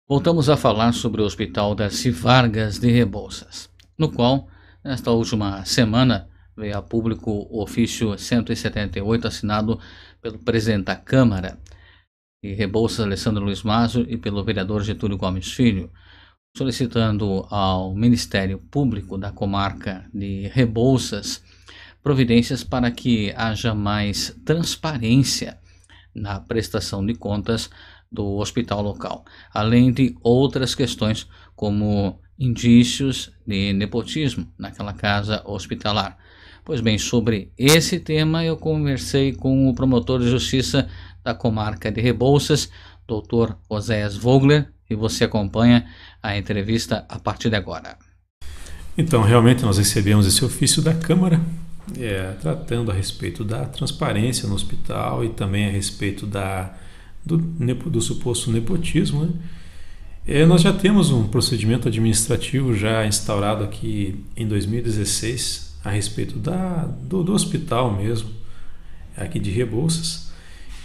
Voltamos a falar sobre o Hospital Darcy Vargas de Rebouças, no qual, nesta última semana, veio a público o ofício 178 assinado pelo presidente da Câmara de Rebouças, Alessandro Luiz Mazo, e pelo vereador Getúlio Gomes Filho, solicitando ao Ministério Público da comarca de Rebouças providências para que haja mais transparência na prestação de contas do hospital local, além de outras questões como indícios de nepotismo naquela casa hospitalar. Pois bem, sobre esse tema eu conversei com o promotor de justiça da comarca de Rebouças, Dr. Oséias Vogler, e você acompanha a entrevista a partir de agora. Então, realmente nós recebemos esse ofício da Câmara, tratando a respeito da transparência no hospital e também a respeito do suposto nepotismo, né? Nós já temos um procedimento administrativo já instaurado aqui em 2016 a respeito do hospital mesmo, aqui de Rebouças.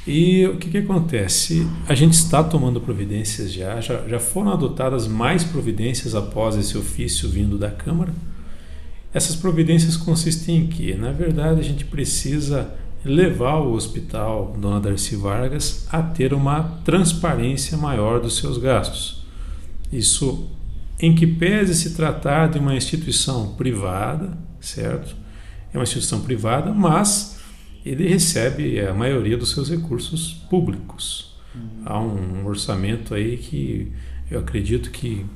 E o que acontece? A gente está tomando providências já foram adotadas mais providências após esse ofício vindo da Câmara. Essas providências consistem em que, na verdade, a gente precisa levar o hospital Dona Darcy Vargas a ter uma transparência maior dos seus gastos. Isso em que pese se tratar de uma instituição privada, certo? É uma instituição privada, mas ele recebe a maioria dos seus recursos públicos. Há um orçamento aí que eu acredito que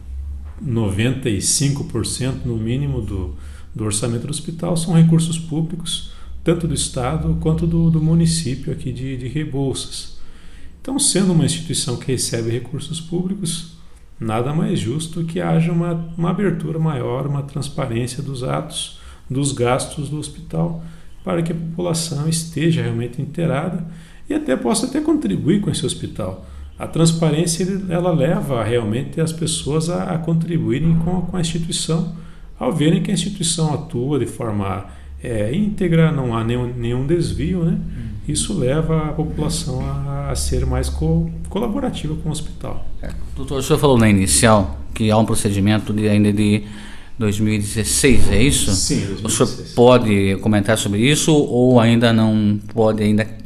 95% no mínimo do orçamento do hospital são recursos públicos, tanto do Estado quanto do município aqui de Rebouças. Então, sendo uma instituição que recebe recursos públicos, nada mais justo que haja uma abertura maior, uma transparência dos atos, dos gastos do hospital, para que a população esteja realmente inteirada e possa contribuir com esse hospital. A transparência ela leva realmente as pessoas a contribuírem com a instituição, ao verem que a instituição atua de forma íntegra, não há nenhum desvio, né? Isso leva a população a ser mais colaborativa com o hospital. Doutor, o senhor falou na inicial que há um procedimento ainda de 2016, é isso? Sim, 2016. O senhor pode comentar sobre isso ou ainda não pode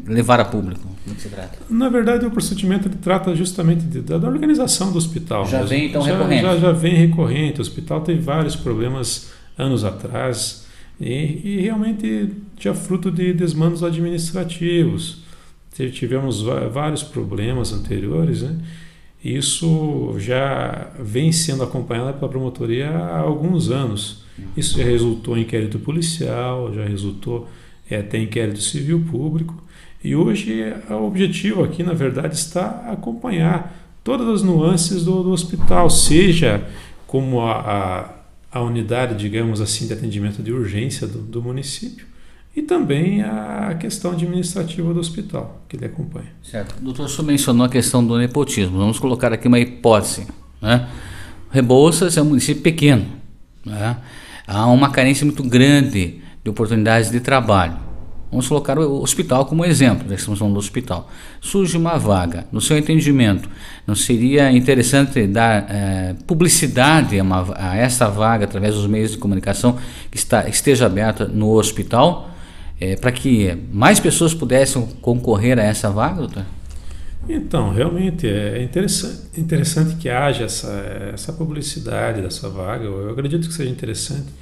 levar a público? Do que se trata? Na verdade, o procedimento trata justamente da organização do hospital. Já vem então recorrente? Já vem recorrente. O hospital teve vários problemas anos atrás e realmente tinha fruto de desmandos administrativos. Tivemos vários problemas anteriores, né? Isso já vem sendo acompanhado pela promotoria há alguns anos. Isso já resultou em inquérito policial, já resultou até inquérito civil público. E hoje o objetivo aqui, na verdade, está acompanhar todas as nuances do hospital, seja como a unidade, digamos assim, de atendimento de urgência do município, e também a questão administrativa do hospital, que ele acompanha. Certo. Doutor, o senhor mencionou a questão do nepotismo. Vamos colocar aqui uma hipótese, né? Rebouças é um município pequeno, né? Há uma carência muito grande de oportunidades de trabalho. Vamos colocar o hospital como exemplo, da extensão do hospital. Surge uma vaga, no seu entendimento, não seria interessante dar publicidade a essa vaga através dos meios de comunicação que esteja aberta no hospital, para que mais pessoas pudessem concorrer a essa vaga, doutor? Então, realmente é interessante que haja essa publicidade dessa vaga. Eu acredito que seja interessante.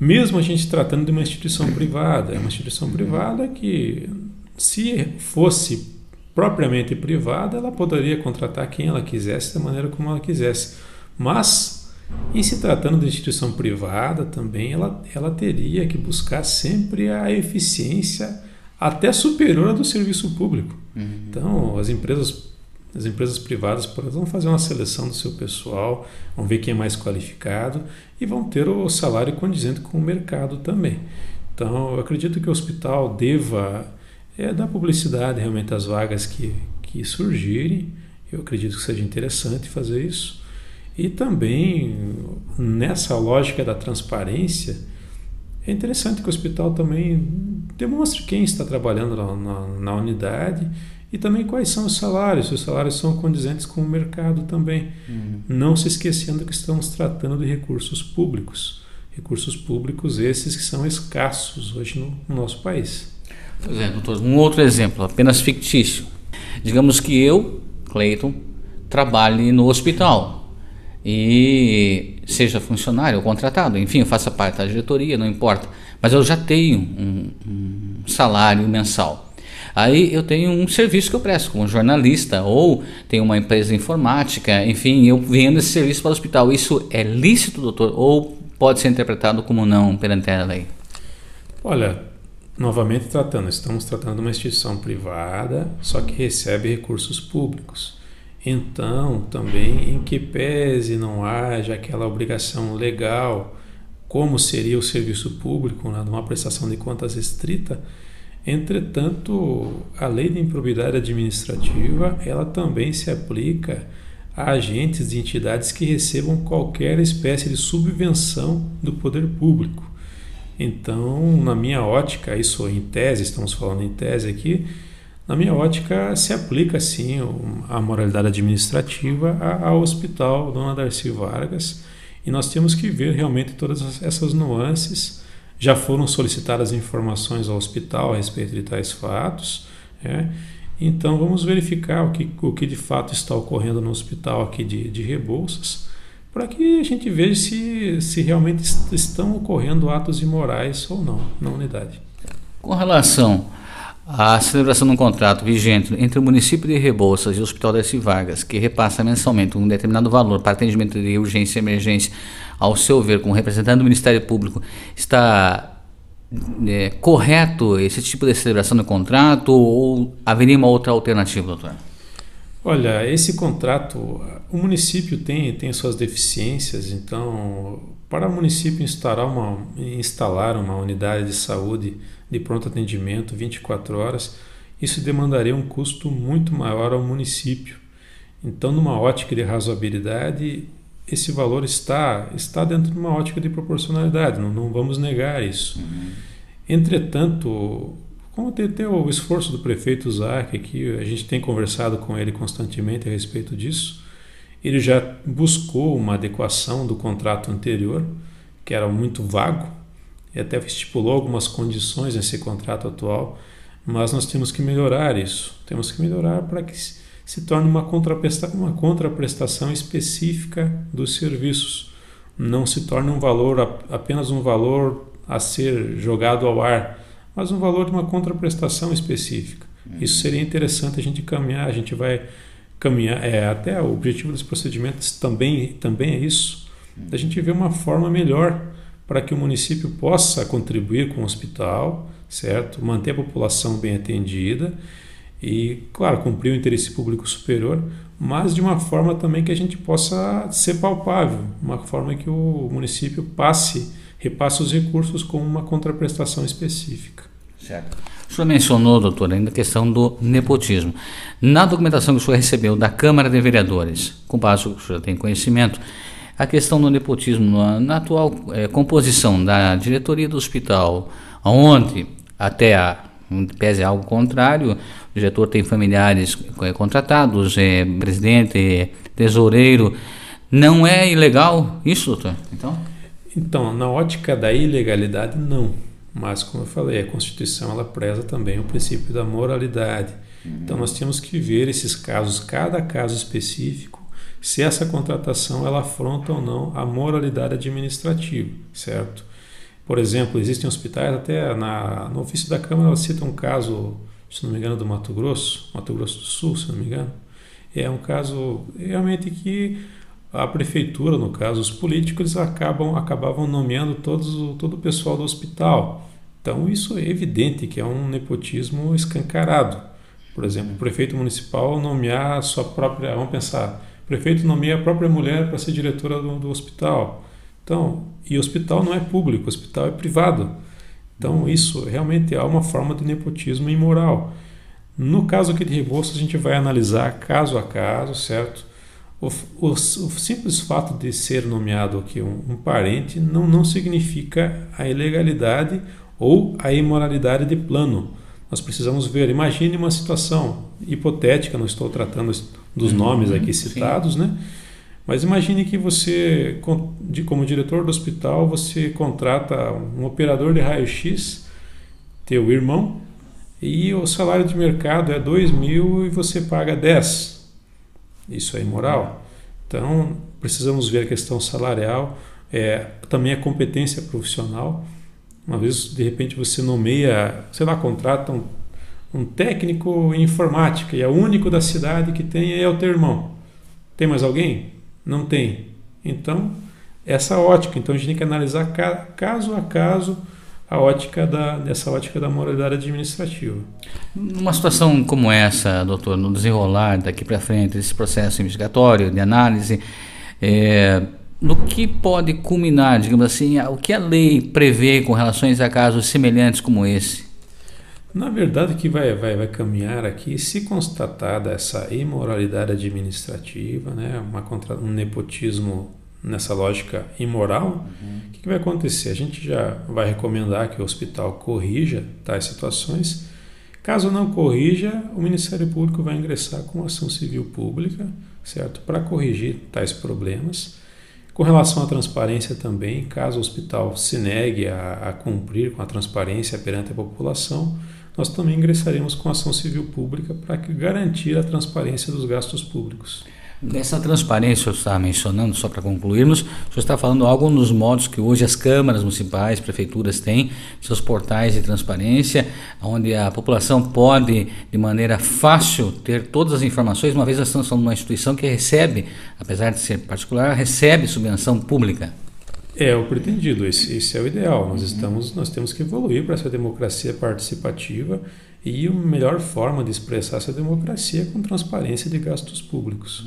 Mesmo a gente tratando de uma instituição privada, é uma instituição privada que, se fosse propriamente privada, ela poderia contratar quem ela quisesse, da maneira como ela quisesse. Mas, em se tratando de instituição privada também, ela teria que buscar sempre a eficiência até superior à do serviço público. Então, as empresas privadas vão fazer uma seleção do seu pessoal, vão ver quem é mais qualificado e vão ter o salário condizente com o mercado também. Então, eu acredito que o hospital deva dar publicidade realmente às vagas que surgirem. Eu acredito que seja interessante fazer isso. E também, nessa lógica da transparência, é interessante que o hospital também demonstre quem está trabalhando na unidade E também quais são os salários, se os salários são condizentes com o mercado também. Não se esquecendo que estamos tratando de recursos públicos. Recursos públicos esses que são escassos hoje no nosso país. Pois é, doutor, um outro exemplo, apenas fictício. Digamos que eu, Cleiton, trabalhe no hospital e seja funcionário ou contratado, enfim, eu faça parte da diretoria, não importa, mas eu já tenho um salário mensal. Aí eu tenho um serviço que eu presto como jornalista ou tenho uma empresa informática, enfim, eu vendo esse serviço para o hospital. Isso é lícito, doutor, ou pode ser interpretado como não perante a lei? Olha, novamente estamos tratando de uma instituição privada, só que recebe recursos públicos. Então, também, em que pese não haja aquela obrigação legal, como seria o serviço público, né, de uma prestação de contas estrita, entretanto, a lei de improbidade administrativa, ela também se aplica a agentes de entidades que recebam qualquer espécie de subvenção do poder público. Então, na minha ótica, isso em tese, estamos falando em tese aqui, na minha ótica se aplica sim a moralidade administrativa ao Hospital Dona Darcy Vargas, e nós temos que ver realmente todas essas nuances. Já foram solicitadas informações ao hospital a respeito de tais fatos, então vamos verificar o que de fato está ocorrendo no hospital aqui de Rebouças, para que a gente veja se realmente estão ocorrendo atos imorais ou não na unidade. Com relação à celebração de um contrato vigente entre o município de Rebouças e o Hospital Darcy Vargas, que repassa mensalmente um determinado valor para atendimento de urgência e emergência, ao seu ver, como representante do Ministério Público, está correto esse tipo de celebração do contrato ou haveria uma outra alternativa, doutor? Olha, esse contrato, o município tem suas deficiências, então, para o município instalar uma unidade de saúde de pronto atendimento 24 horas, isso demandaria um custo muito maior ao município. Então, numa ótica de razoabilidade, esse valor está dentro de uma ótica de proporcionalidade, não vamos negar isso. Entretanto, como tem o esforço do prefeito Zac, que a gente tem conversado com ele constantemente a respeito disso, ele já buscou uma adequação do contrato anterior, que era muito vago, e até estipulou algumas condições nesse contrato atual, mas nós temos que melhorar isso. Temos que melhorar para que se torne uma contraprestação específica dos serviços. Não se torne apenas um valor a ser jogado ao ar, mas um valor de uma contraprestação específica. Isso seria interessante a gente caminhar, a gente vai caminhar, até o objetivo dos procedimentos também é isso, a gente vê uma forma melhor para que o município possa contribuir com o hospital, certo? Manter a população bem atendida e, claro, cumprir o interesse público superior, mas de uma forma também que a gente possa ser palpável, uma forma que o município repasse os recursos com uma contraprestação específica. Certo. O senhor mencionou, doutor, ainda a questão do nepotismo. Na documentação que o senhor recebeu da Câmara de Vereadores, com base no que o senhor tem conhecimento, a questão do nepotismo na atual composição da diretoria do hospital, onde até pese algo contrário, o diretor tem familiares contratados, presidente, tesoureiro, não é ilegal isso, doutor? Então, na ótica da ilegalidade, não. Mas, como eu falei, a Constituição ela preza também o princípio da moralidade. Então, nós temos que ver esses casos, cada caso específico, se essa contratação ela afronta ou não a moralidade administrativa, certo? Por exemplo, existem hospitais, até no ofício da Câmara ela cita um caso, se não me engano, do Mato Grosso do Sul, se não me engano. É um caso realmente que a prefeitura, no caso, os políticos acabavam nomeando todo o pessoal do hospital. Então, isso é evidente que é um nepotismo escancarado. Por exemplo, o prefeito municipal nomear a sua própria... Vamos pensar, o prefeito nomeia a própria mulher para ser diretora do hospital. Então, e o hospital não é público, o hospital é privado. Então, isso realmente é uma forma de nepotismo imoral. No caso aqui de Rebouças, a gente vai analisar caso a caso, certo? O simples fato de ser nomeado aqui um parente não significa a ilegalidade ou a imoralidade de plano. nós precisamos ver, imagine uma situação hipotética, não estou tratando dos nomes aqui citados, né? Mas imagine que você, como diretor do hospital, você contrata um operador de raio-x, teu irmão, e o salário de mercado é 2.000 e você paga 10. Isso é imoral. Então, precisamos ver a questão salarial, também a competência profissional. Uma vez, de repente, você nomeia, sei lá, contrata um técnico em informática e é o único da cidade que tem é o teu irmão. Tem mais alguém? Não tem. Então, essa ótica. Então, a gente tem que analisar caso a caso dessa ótica da moralidade administrativa. Numa situação como essa, doutor, no desenrolar daqui para frente desse processo investigatório, de análise, no que pode culminar, digamos assim, o que a lei prevê com relação a casos semelhantes como esse? Na verdade, o que vai caminhar aqui, se constatada essa imoralidade administrativa, né, um nepotismo nessa lógica imoral, o que vai acontecer? A gente já vai recomendar que o hospital corrija tais situações. Caso não corrija, o Ministério Público vai ingressar com ação civil pública, certo? Para corrigir tais problemas. Com relação à transparência também, caso o hospital se negue a cumprir com a transparência perante a população, nós também ingressaremos com ação civil pública para garantir a transparência dos gastos públicos. Nessa transparência, o senhor está mencionando, só para concluirmos, o senhor está falando algo nos modos que hoje as câmaras municipais, prefeituras têm, seus portais de transparência, onde a população pode, de maneira fácil, ter todas as informações, uma vez nós estamos falando de uma instituição que recebe, apesar de ser particular, recebe subvenção pública. É o pretendido, esse é o ideal. Nós temos que evoluir para essa democracia participativa e a melhor forma de expressar essa democracia é com transparência de gastos públicos.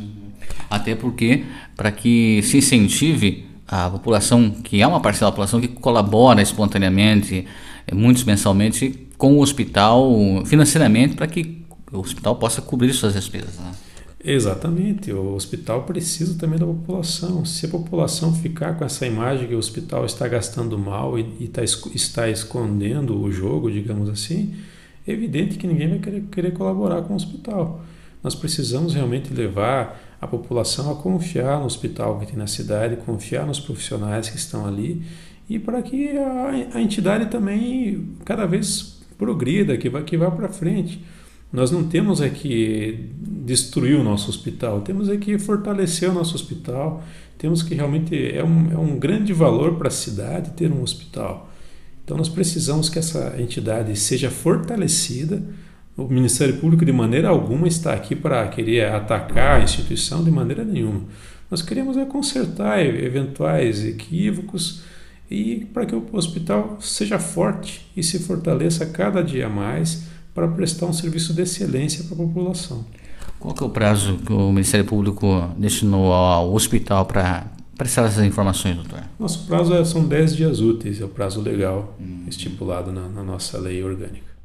Até porque, para que se incentive a população, que é uma parcela da população que colabora espontaneamente, muitos mensalmente, com o hospital financeiramente, para que o hospital possa cobrir suas despesas, né? Exatamente, o hospital precisa também da população. Se a população ficar com essa imagem que o hospital está gastando mal e está escondendo o jogo, digamos assim, é evidente que ninguém vai querer colaborar com o hospital. Nós precisamos realmente levar a população a confiar no hospital que tem na cidade, confiar nos profissionais que estão ali e para que a entidade também cada vez progrida, que vá para frente. Nós não temos que destruir o nosso hospital, temos que fortalecer o nosso hospital, temos que realmente, é um grande valor para a cidade ter um hospital. Então nós precisamos que essa entidade seja fortalecida. O Ministério Público de maneira alguma está aqui para querer atacar a instituição, de maneira nenhuma. Nós queremos consertar eventuais equívocos e para que o hospital seja forte e se fortaleça cada dia mais para prestar um serviço de excelência para a população. Qual que é o prazo que o Ministério Público destinou ao hospital para prestar essas informações, doutor? Nosso prazo são 10 dias úteis, é o prazo legal estipulado na nossa lei orgânica.